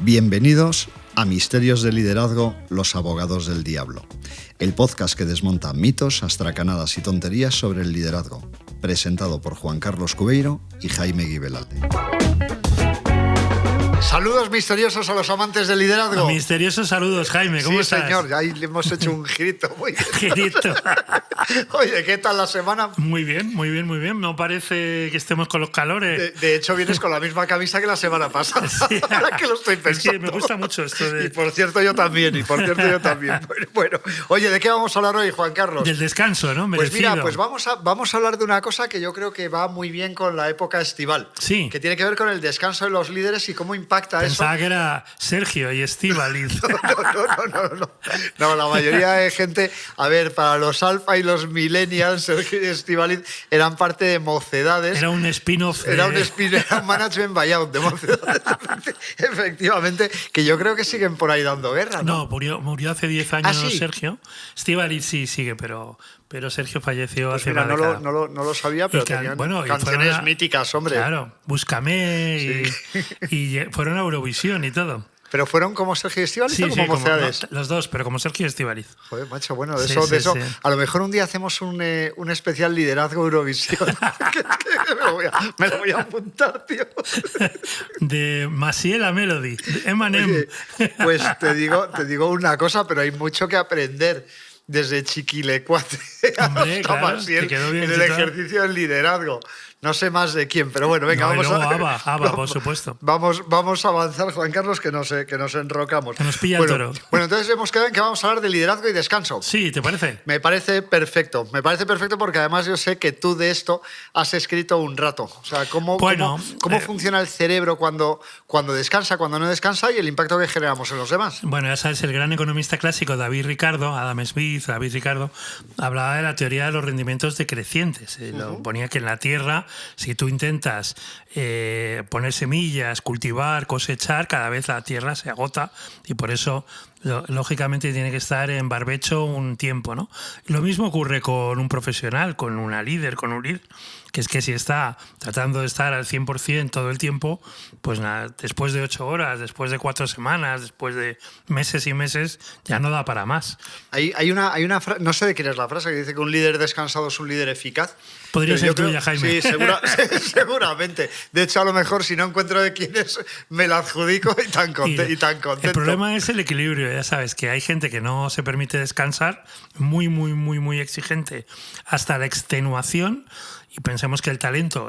Bienvenidos a Misterios de Liderazgo, los abogados del diablo. El podcast que desmonta mitos, astracanadas y tonterías sobre el liderazgo. Presentado por Juan Carlos Cubeiro y Jaime Guibelalde. Saludos misteriosos a los amantes del liderazgo. Misteriosos saludos, Jaime, ¿cómo estás? Sí, señor, ahí le hemos hecho un girito. Muy bien. Girito. Oye, ¿qué tal la semana? Muy bien, muy bien, muy bien. No parece que estemos con los calores. De hecho, vienes con la misma camisa que la semana pasada. Sí. Ahora que lo estoy pensando. Es que me gusta mucho esto de... Y por cierto, yo también. Bueno, oye, ¿de qué vamos a hablar hoy, Juan Carlos? Del descanso, ¿no? Merecido. Pues mira, pues vamos a hablar de una cosa que yo creo que va muy bien con la época estival. Sí. Que tiene que ver con el descanso de los líderes y cómo impacta Pensaba eso. que era Sergio y Estíbaliz. No, la mayoría de gente, a ver, para los alfa y los millennials, Sergio y Estíbaliz eran parte de Mocedades. Era un spin-off. Era un management buyout de Mocedades. Efectivamente, que yo creo que siguen por ahí dando guerra, ¿no? No, murió hace 10 años. ¿Ah, sí? Sergio. Estíbaliz sí sigue, pero Sergio falleció pues hace mira, una década. no lo sabía, pero tenían canciones míticas, hombre. Claro, Búscame sí. y fueron a Eurovisión y todo. ¿Pero fueron como Sergio y Estíbaliz o como Mocedades? Los dos, pero como Sergio y Estíbaliz. Joder, macho, bueno, de eso. Sí. A lo mejor un día hacemos un especial liderazgo Eurovisión. me lo voy a apuntar, tío. De Maciel a Melody, de Eminem. Oye, pues te digo una cosa, pero hay mucho que aprender desde Chiquilecuatre hasta Maciel en el ejercicio del liderazgo. No sé más de quién, pero bueno, venga, vamos a... ABBA, por supuesto. Vamos a avanzar, Juan Carlos, que nos enrocamos. Que nos pilla el toro. Bueno, entonces hemos quedado en que vamos a hablar de liderazgo y descanso. Sí, ¿te parece? Me parece perfecto porque además yo sé que tú de esto has escrito un rato. O sea, cómo funciona el cerebro cuando descansa, cuando no descansa y el impacto que generamos en los demás. Bueno, ya sabes, el gran economista clásico David Ricardo, hablaba de la teoría de los rendimientos decrecientes. Lo ponía que en la Tierra, si tú intentas poner semillas, cultivar, cosechar, cada vez la tierra se agota y por eso, lógicamente, tiene que estar en barbecho un tiempo, ¿no? Lo mismo ocurre con un profesional, con un líder, que es que si está tratando de estar al 100% todo el tiempo, pues nada, después de 8 horas, después de 4 semanas, después de meses y meses, ya no da para más. Hay una frase, no sé de quién es la frase, que dice que un líder descansado es un líder eficaz. Podría ser tuya, Jaime. Sí, seguramente. De hecho, a lo mejor si no encuentro de quién es, me la adjudico y tan contento. El problema es el equilibrio, ya sabes, que hay gente que no se permite descansar, muy, muy, muy, muy exigente, hasta la extenuación. Y pensemos que el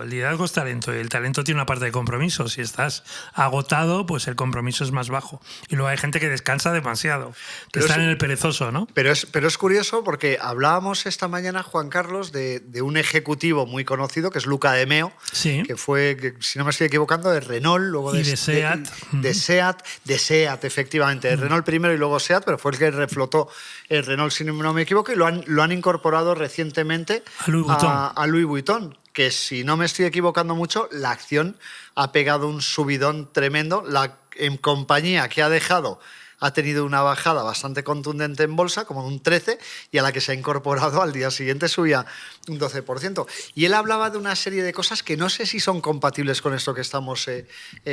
liderazgo es talento, y el talento tiene una parte de compromiso. Si estás agotado, pues el compromiso es más bajo. Y luego hay gente que descansa demasiado, que están en el perezoso, ¿no? Pero es curioso porque hablábamos esta mañana, Juan Carlos, de un ejecutivo muy conocido, que es Luca de Meo, sí, que fue, si no me estoy equivocando, de Renault, luego de SEAT. De SEAT, efectivamente. De Renault primero y luego SEAT, pero fue el que reflotó el Renault, si no me equivoco, y lo han incorporado recientemente a Louis Vuitton. Que si no me estoy equivocando mucho, la acción ha pegado un subidón tremendo. La compañía que ha tenido una bajada bastante contundente en bolsa, como de un 13%, y a la que se ha incorporado al día siguiente subía un 12%. Y él hablaba de una serie de cosas que no sé si son compatibles con esto que estamos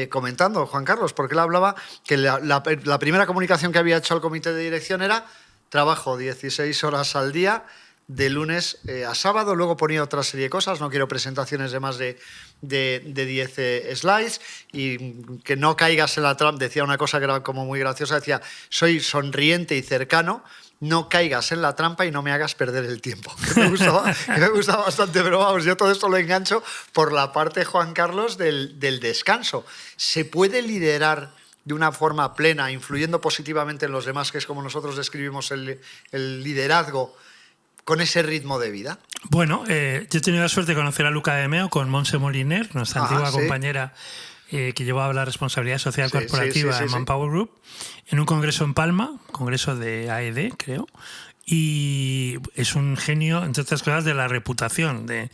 comentando, Juan Carlos, porque él hablaba que la primera comunicación que había hecho al comité de dirección era trabajo 16 horas al día, de lunes a sábado. Luego ponía otra serie de cosas, no quiero presentaciones de más de 10 slides, y que no caigas en la trampa. Decía una cosa que era como muy graciosa, decía: soy sonriente y cercano, no caigas en la trampa y no me hagas perder el tiempo. Que me gustaba bastante, pero vamos, yo todo esto lo engancho por la parte, Juan Carlos, del descanso. ¿Se puede liderar de una forma plena, influyendo positivamente en los demás, que es como nosotros describimos el liderazgo, con ese ritmo de vida? Bueno, yo he tenido la suerte de conocer a Luca de Meo con Montse Moliner, nuestra antigua compañera, que llevaba la responsabilidad social corporativa en Manpower Group, en un congreso en Palma, congreso de AED, creo. Y es un genio, entre otras cosas, de la reputación, de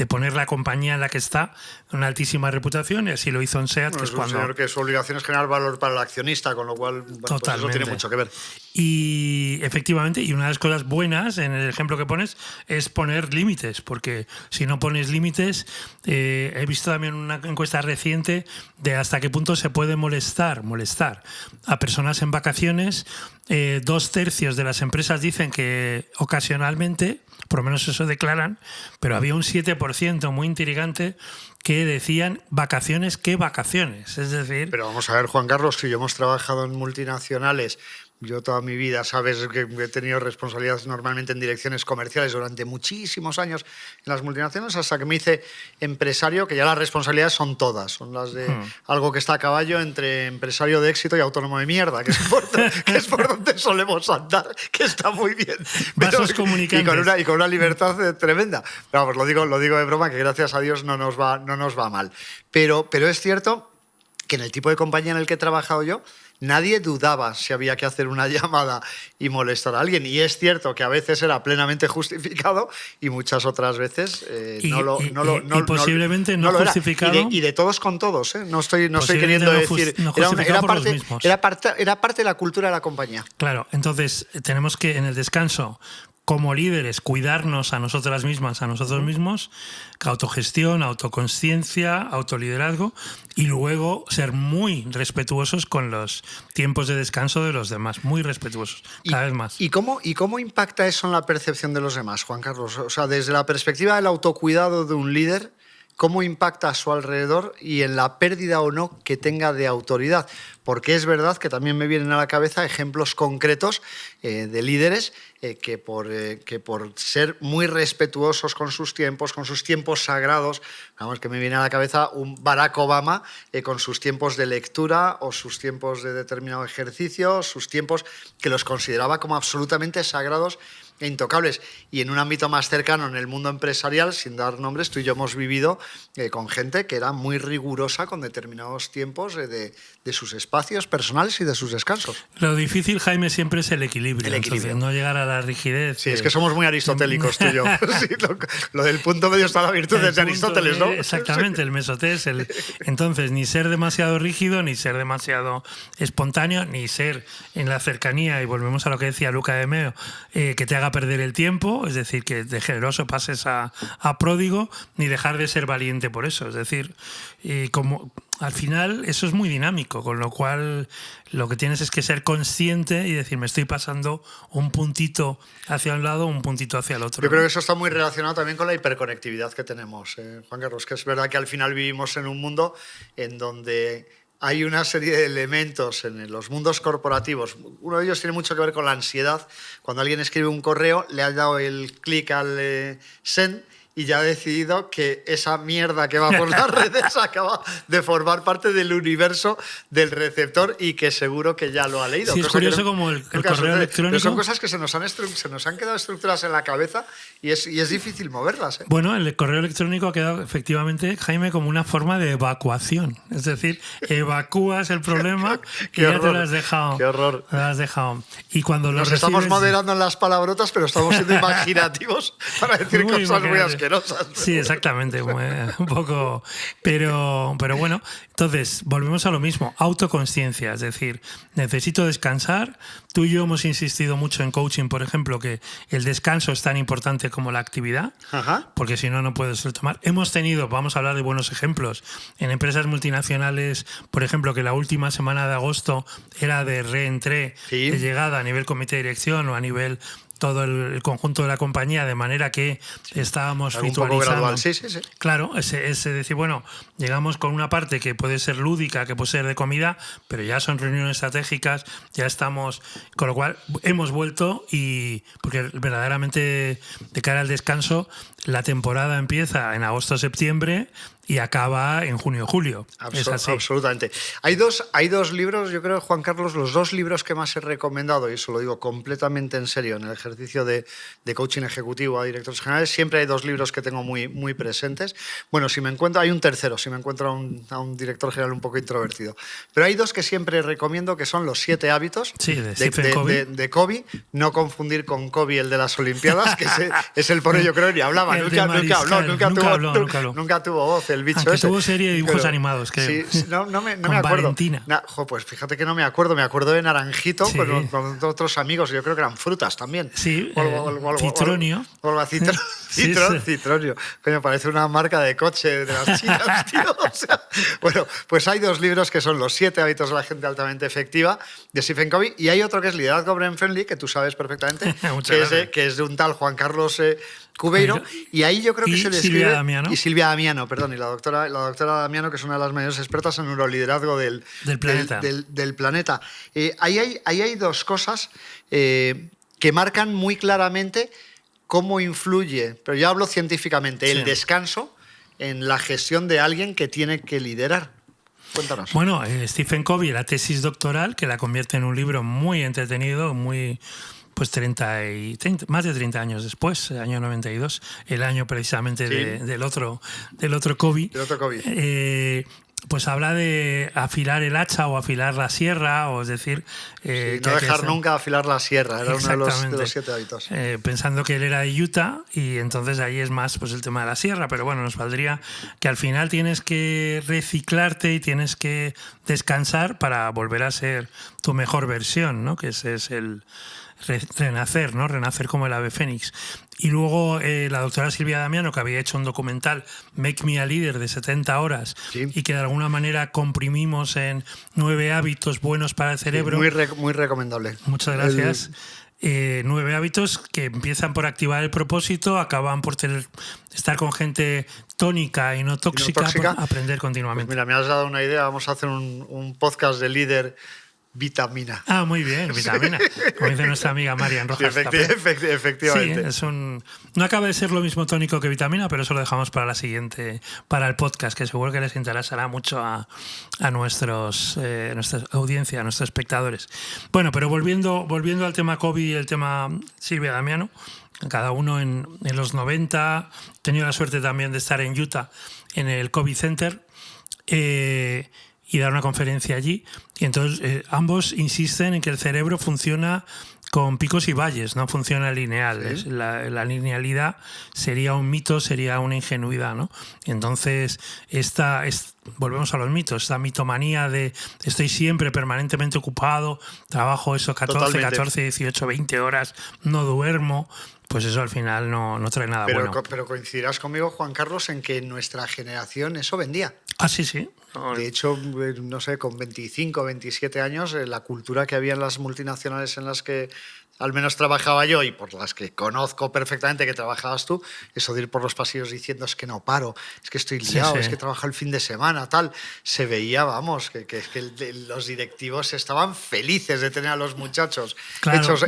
poner la compañía en la que está en una altísima reputación, y así lo hizo en SEAT. Bueno, es un señor que su obligación es generar valor para el accionista, con lo cual, bueno, pues eso tiene mucho que ver. Y efectivamente, y una de las cosas buenas en el ejemplo que pones es poner límites, porque si no pones límites, he visto también una encuesta reciente de hasta qué punto se puede molestar a personas en vacaciones. 2/3 de las empresas dicen que ocasionalmente, por lo menos eso declaran, pero había un 7% muy intrigante que decían vacaciones, ¿qué vacaciones? Es decir... Pero vamos a ver, Juan Carlos, si yo hemos trabajado en multinacionales, yo toda mi vida, sabes que he tenido responsabilidades normalmente en direcciones comerciales durante muchísimos años en las multinacionales, hasta que me hice empresario, que ya las responsabilidades son todas, son las de algo que está a caballo entre empresario de éxito y autónomo de mierda, que es por donde solemos andar, que está muy bien. Vasos comunicantes. Y con una libertad tremenda. Pero vamos, lo digo de broma, que gracias a Dios no nos va mal. Pero es cierto que en el tipo de compañía en el que he trabajado yo, nadie dudaba si había que hacer una llamada y molestar a alguien. Y es cierto que a veces era plenamente justificado y muchas otras veces posiblemente no justificado. Y de todos con todos, ¿eh? No estoy queriendo decir... Era parte de la cultura de la compañía. Claro, entonces tenemos que en el descanso, como líderes, cuidarnos a nosotras mismas, a nosotros mismos, autogestión, autoconsciencia, autoliderazgo, y luego ser muy respetuosos con los tiempos de descanso de los demás, muy respetuosos, cada vez más. ¿Y cómo impacta eso en la percepción de los demás, Juan Carlos? O sea, desde la perspectiva del autocuidado de un líder, ¿cómo impacta a su alrededor y en la pérdida o no que tenga de autoridad? Porque es verdad que también me vienen a la cabeza ejemplos concretos de líderes que por ser muy respetuosos con sus tiempos sagrados, vamos, que me viene a la cabeza un Barack Obama con sus tiempos de lectura o sus tiempos de determinado ejercicio, sus tiempos que los consideraba como absolutamente sagrados e intocables. Y en un ámbito más cercano, en el mundo empresarial, sin dar nombres, tú y yo hemos vivido con gente que era muy rigurosa con determinados tiempos de sus espacios personales y de sus descansos. Lo difícil, Jaime, siempre es el equilibrio. Entonces, no llegar a la rigidez. Sí, es que somos muy aristotélicos tú y yo. Sí, lo del punto medio está la virtud de Aristóteles, ¿no? Exactamente, el mesotés. Entonces, ni ser demasiado rígido, ni ser demasiado espontáneo, ni ser en la cercanía, y volvemos a lo que decía Luca de Meo, que te haga perder el tiempo, es decir, que de generoso pases a pródigo, ni dejar de ser valiente por eso. Es decir, como al final eso es muy dinámico, con lo cual lo que tienes es que ser consciente y decir, me estoy pasando un puntito hacia un lado, un puntito hacia el otro. Yo creo que eso está muy relacionado también con la hiperconectividad que tenemos, Juan Carlos, que es verdad que al final vivimos en un mundo en donde hay una serie de elementos en los mundos corporativos. Uno de ellos tiene mucho que ver con la ansiedad. Cuando alguien escribe un correo, le ha dado el clic al send y ya ha decidido que esa mierda que va por las redes acaba de formar parte del universo del receptor y que seguro que ya lo ha leído. Sí, es curioso como el correo electrónico... Pero son cosas que se nos han quedado estructuras en la cabeza y es difícil moverlas, ¿eh? Bueno, el correo electrónico ha quedado efectivamente, Jaime, como una forma de evacuación. Es decir, evacúas el problema y ya te lo has dejado. ¡Qué horror! Te lo has dejado. Y cuando nos estamos moderando en las palabrotas, pero estamos siendo imaginativos para decir cosas muy asquerosas. Sí, exactamente, un poco. Pero bueno, entonces volvemos a lo mismo, autoconsciencia, es decir, necesito descansar. Tú y yo hemos insistido mucho en coaching, por ejemplo, que el descanso es tan importante como la actividad, porque si no, no puedes retomar. Hemos tenido, vamos a hablar de buenos ejemplos, en empresas multinacionales, por ejemplo, que la última semana de agosto era de reentré, de llegada a nivel comité de dirección o a nivel todo el conjunto de la compañía, de manera que estábamos ritualizando. Un poco gradual, sí. Claro, ese decir, bueno, llegamos con una parte que puede ser lúdica, que puede ser de comida, pero ya son reuniones estratégicas, ya estamos, con lo cual hemos vuelto y, porque verdaderamente de cara al descanso, la temporada empieza en agosto-septiembre y acaba en junio-julio. Es así. Absolutamente. Hay dos libros, yo creo, Juan Carlos, los dos libros que más he recomendado, y eso lo digo completamente en serio, en el ejercicio de coaching ejecutivo a directores generales, siempre hay dos libros que tengo muy, muy presentes. Bueno, hay un tercero, si me encuentro a un director general un poco introvertido. Pero hay dos que siempre recomiendo, que son Los 7 hábitos de Covey. No confundir con Kobe, el de las Olimpiadas, que es el por ello creo ni hablaba, nunca tuvo voz el bicho Aunque ese. tuvo serie de dibujos animados, creo. Sí, no me acuerdo. Valentina. Pues fíjate que no me acuerdo de Naranjito con otros amigos, yo creo que eran frutas también. Sí, Citronio. Citronio. Coño, parece una marca de coche de las chinas, tío. O sea, bueno, pues hay 2 libros que son Los 7 hábitos de la gente altamente efectiva, de Stephen Covey, y hay otro que es Liderazgo Brain Friendly, que tú sabes perfectamente, que es de un tal Juan Carlos Cubeiro, y ahí yo creo que se describe... Silvia Damiano. Y Silvia Damiano, perdón, y la doctora Damiano, que es una de las mayores expertas en neuroliderazgo del planeta. Del planeta. Ahí hay 2 cosas que marcan muy claramente cómo influye, pero yo hablo científicamente, el descanso en la gestión de alguien que tiene que liderar. Cuéntanos. Bueno, Stephen Covey, la tesis doctoral, que la convierte en un libro muy entretenido, muy... Pues 30, más de 30 años después, el año 92, el año precisamente del otro Covey. Del otro Covey. Pues habla de afilar el hacha o afilar la sierra, o es decir... no dejar nunca afilar la sierra, era uno de los 7 hábitos. Pensando que él era de Utah, y entonces ahí es más pues el tema de la sierra, pero bueno, nos valdría que al final tienes que reciclarte y tienes que descansar para volver a ser tu mejor versión, ¿no? Que ese es el... renacer, ¿no? Renacer como el ave fénix. Y luego la doctora Silvia Damiano, que había hecho un documental, Make Me a Leader, de 70 horas, y que de alguna manera comprimimos en 9 hábitos buenos para el cerebro. Muy recomendable. Muchas gracias. 9 hábitos que empiezan por activar el propósito, acaban por estar con gente tónica y no tóxica, por aprender continuamente. Pues mira, me has dado una idea, vamos a hacer un podcast de líder vitamina. Ah, muy bien, vitamina. Como dice nuestra amiga Marian Rojas. Sí, efectivamente. Sí, no acaba de ser lo mismo tónico que vitamina, pero eso lo dejamos para la siguiente, para el podcast, que seguro que les interesará mucho a nuestra audiencia, a nuestros espectadores. Bueno, pero volviendo al tema Covey y el tema Silvia Damiano, cada uno en los 90, he tenido la suerte también de estar en Utah, en el Covey Center, y dar una conferencia allí. Y entonces ambos insisten en que el cerebro funciona con picos y valles, no funciona lineal. ¿Sí? La linealidad sería un mito, sería una ingenuidad, ¿no? Y entonces volvemos a los mitos, esta mitomanía de estoy siempre permanentemente ocupado, trabajo eso 14, 18, 20 horas, no duermo. Pues eso al final no trae nada bueno. Pero coincidirás conmigo, Juan Carlos, en que en nuestra generación eso vendía. Ah, sí. De hecho, no sé, con 25, 27 años, la cultura que había en las multinacionales en las que al menos trabajaba yo y por las que conozco perfectamente que trabajabas tú, eso de ir por los pasillos diciendo es que no paro, es que estoy liado, es que trabajo el fin de semana, tal, se veía, vamos, que los directivos estaban felices de tener a los muchachos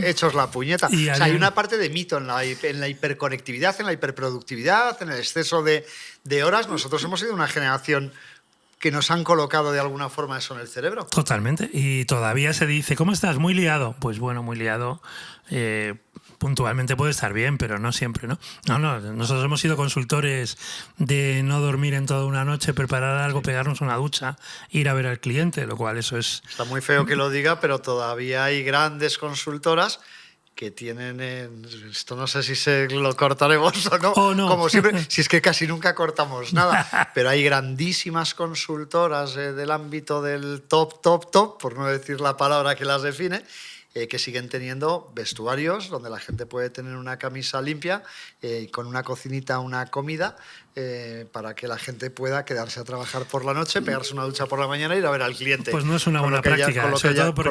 hechos la puñeta. O sea, hay una parte de mito en la hiperconectividad, en la hiperproductividad, en el exceso de horas. Nosotros hemos sido una generación que nos han colocado de alguna forma eso en el cerebro. Totalmente. Y todavía se dice, ¿cómo estás? Muy liado. Pues bueno, muy liado. Puntualmente puede estar bien, pero no siempre, ¿no? No, nosotros hemos sido consultores de no dormir en toda una noche, preparar algo, pegarnos una ducha, ir a ver al cliente, lo cual eso es... Está muy feo que lo diga, pero todavía hay grandes consultoras que tienen esto no sé si lo cortaremos o no, como siempre, si es que casi nunca cortamos nada, pero hay grandísimas consultoras del ámbito del top, por no decir la palabra que las define, que siguen teniendo vestuarios donde la gente puede tener una camisa limpia, con una cocinita, una comida, para que la gente pueda quedarse a trabajar por la noche, pegarse una ducha por la mañana y ir a ver al cliente. Pues no es una buena práctica, con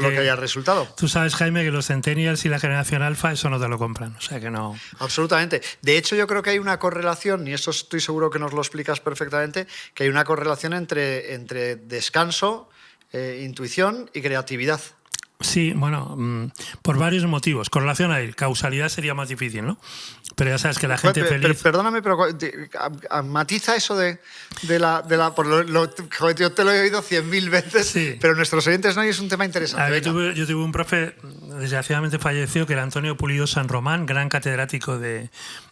lo que haya resultado. Tú sabes, Jaime, que los centennials y la generación alfa eso no te lo compran, o sea que no... Absolutamente. De hecho, yo creo que hay una correlación, y esto estoy seguro que nos lo explicas perfectamente, que hay una correlación entre descanso, intuición y creatividad. Sí, bueno, por varios motivos. Correlación hay, causalidad sería más difícil, ¿no? Pero ya sabes que la gente feliz... Perdóname, pero matiza eso de la... yo te lo he oído 100.000 veces, sí. Pero nuestros oyentes no, y es un tema interesante. Yo tuve un profe, desgraciadamente falleció, que era Antonio Pulido San Román, gran catedrático de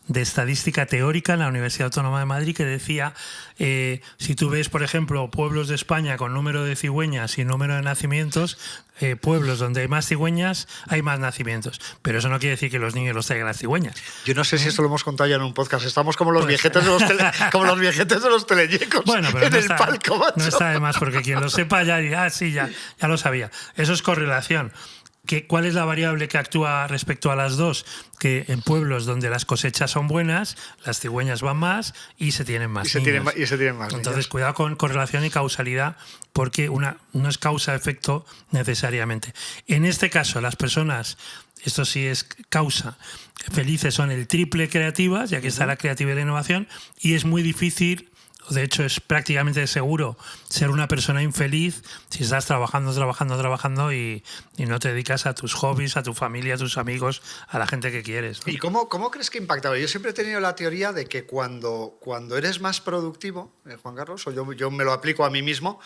de estadística teórica en la Universidad Autónoma de Madrid que decía, si tú ves, por ejemplo, pueblos de España con número de cigüeñas y número de nacimientos, pueblos donde hay más cigüeñas, hay más nacimientos. Pero eso no quiere decir que los niños los traigan las cigüeñas. Yo no sé si esto lo hemos contado ya en un podcast. Estamos como los viejetes de los teleñecos, bueno, pero en no el está, palco, macho. No está de más, porque quien lo sepa ya dirá, sí, ya lo sabía. Eso es correlación. ¿Cuál es la variable que actúa respecto a las dos? Que en pueblos donde las cosechas son buenas, las cigüeñas van más y se tienen más niños. Y se tienen más Entonces, niños. cuidado con correlación y causalidad, porque no es causa-efecto necesariamente. En este caso, las personas, esto sí es causa, felices son el triple creativas, ya que está la creatividad y la innovación, y es muy difícil. De hecho, es prácticamente seguro ser una persona infeliz si estás trabajando y no te dedicas a tus hobbies, a tu familia, a tus amigos, a la gente que quieres, ¿no? ¿Y cómo crees que impactaba? Yo siempre he tenido la teoría de que cuando eres más productivo, Juan Carlos, o yo me lo aplico a mí mismo,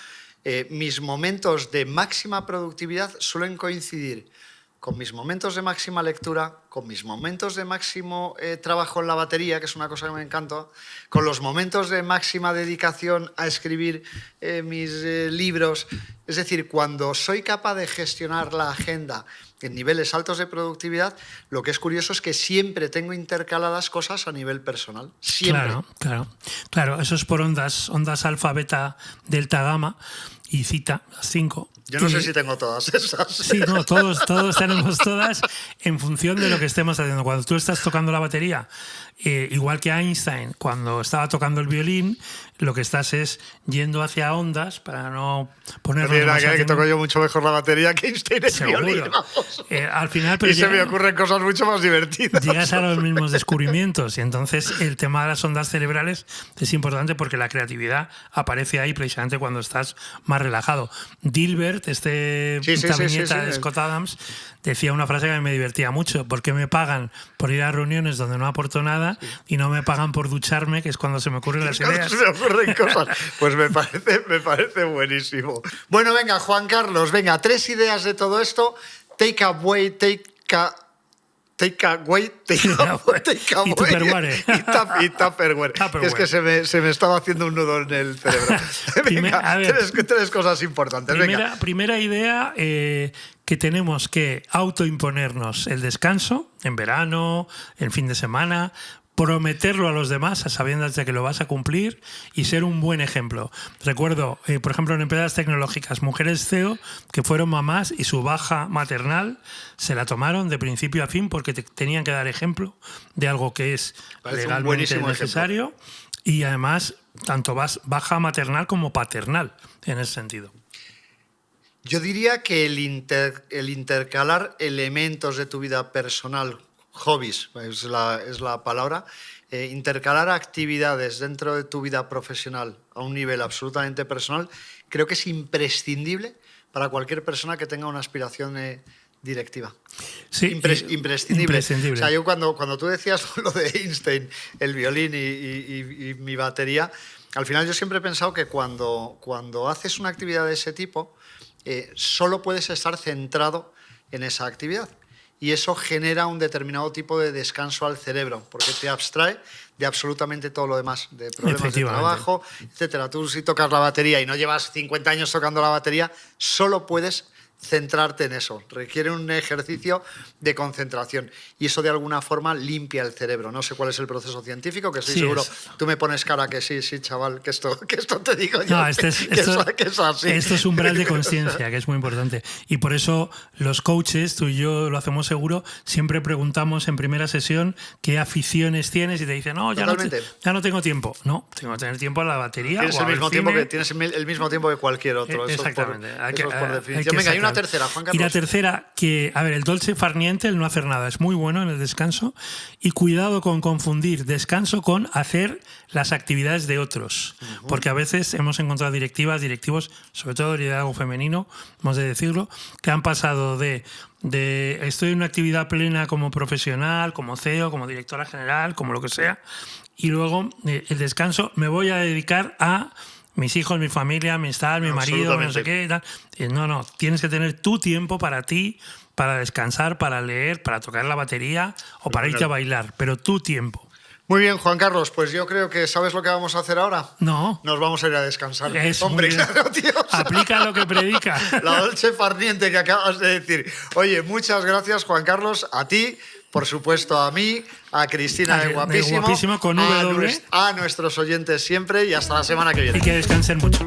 mis momentos de máxima productividad suelen coincidir con mis momentos de máxima lectura, con mis momentos de máximo trabajo en la batería, que es una cosa que me encanta, con los momentos de máxima dedicación a escribir mis libros. Es decir, cuando soy capaz de gestionar la agenda en niveles altos de productividad, lo que es curioso es que siempre tengo intercaladas cosas a nivel personal. Siempre. Claro. Eso es por ondas alfa, beta, delta, gamma y zeta, las 5. Yo no sé si tengo todas esas. Sí, no, todos tenemos todas en función de lo que estemos haciendo. Cuando tú estás tocando la batería, igual que Einstein, cuando estaba tocando el violín, lo que estás es yendo hacia ondas para no ponerlo demasiado. Que toco yo mucho mejor la batería que Einstein en violín. Al final, pero se me ocurren cosas mucho más divertidas. Llegas a los mismos descubrimientos y entonces el tema de las ondas cerebrales es importante porque la creatividad aparece ahí precisamente cuando estás más relajado. Dilbert, viñeta de Scott Adams, decía una frase que me divertía mucho: ¿por qué me pagan por ir a reuniones donde no aporto nada y no me pagan por ducharme, que es cuando se me ocurren las ideas? Se me ocurren cosas. Pues me parece buenísimo. Bueno, venga, Juan Carlos, 3 ideas de todo esto. Take away. Y Tupperware. Es que se me estaba haciendo un nudo en el cerebro. Venga, tres cosas importantes. Primera idea, que tenemos que autoimponernos el descanso en verano, en fin de semana, prometerlo a los demás a sabiendas de que lo vas a cumplir y ser un buen ejemplo. Recuerdo, por ejemplo, en empresas tecnológicas, mujeres CEO que fueron mamás y su baja maternal se la tomaron de principio a fin porque tenían que dar ejemplo de algo que es legalmente necesario y además tanto baja maternal como paternal en ese sentido. Yo diría que el intercalar elementos de tu vida personal, hobbies es la palabra, intercalar actividades dentro de tu vida profesional a un nivel absolutamente personal, creo que es imprescindible para cualquier persona que tenga una aspiración directiva. Sí, imprescindible. O sea, yo cuando tú decías lo de Einstein, el violín y mi batería, al final yo siempre he pensado que cuando haces una actividad de ese tipo, solo puedes estar centrado en esa actividad. Y eso genera un determinado tipo de descanso al cerebro, porque te abstrae de absolutamente todo lo demás, de problemas de trabajo, etcétera. Tú si tocas la batería y no llevas 50 años tocando la batería, solo puedes centrarte en eso. Requiere un ejercicio de concentración y eso de alguna forma limpia el cerebro. No sé cuál es el proceso científico, que estoy seguro. Tú me pones cara que sí, chaval, que esto te digo yo. No, esto es así. Esto es umbral de conciencia, que es muy importante. Y por eso los coaches, tú y yo lo hacemos seguro, siempre preguntamos en primera sesión qué aficiones tienes y te dicen, no, ya no tengo tiempo. No, tengo que tener tiempo a la batería. Tienes el mismo tiempo que cualquier otro. Exactamente. Eso es por definición. Venga, hay una tercera, Juan Carlos. Y la tercera, el dolce far niente, el no hacer nada, es muy bueno en el descanso. Y cuidado con confundir descanso con hacer las actividades de otros. Porque a veces hemos encontrado directivos, sobre todo el liderazgo femenino, hemos de decirlo, que han pasado de estoy en una actividad plena como profesional, como CEO, como directora general, como lo que sea, y luego el descanso me voy a dedicar a mis hijos, mi familia, mi marido, no sé qué y tal. No, tienes que tener tu tiempo para ti, para descansar, para leer, para tocar la batería o para irte a bailar, pero tu tiempo. Muy bien, Juan Carlos, pues yo creo que ¿sabes lo que vamos a hacer ahora? No. Nos vamos a ir a descansar. Hombre, claro, tío. Aplica lo que predica. La dolce farniente que acabas de decir. Oye, muchas gracias, Juan Carlos, a ti, por supuesto a mí, a Cristina de Guapísimo con W, a nuestros oyentes siempre y hasta la semana que viene. Y que descansen mucho.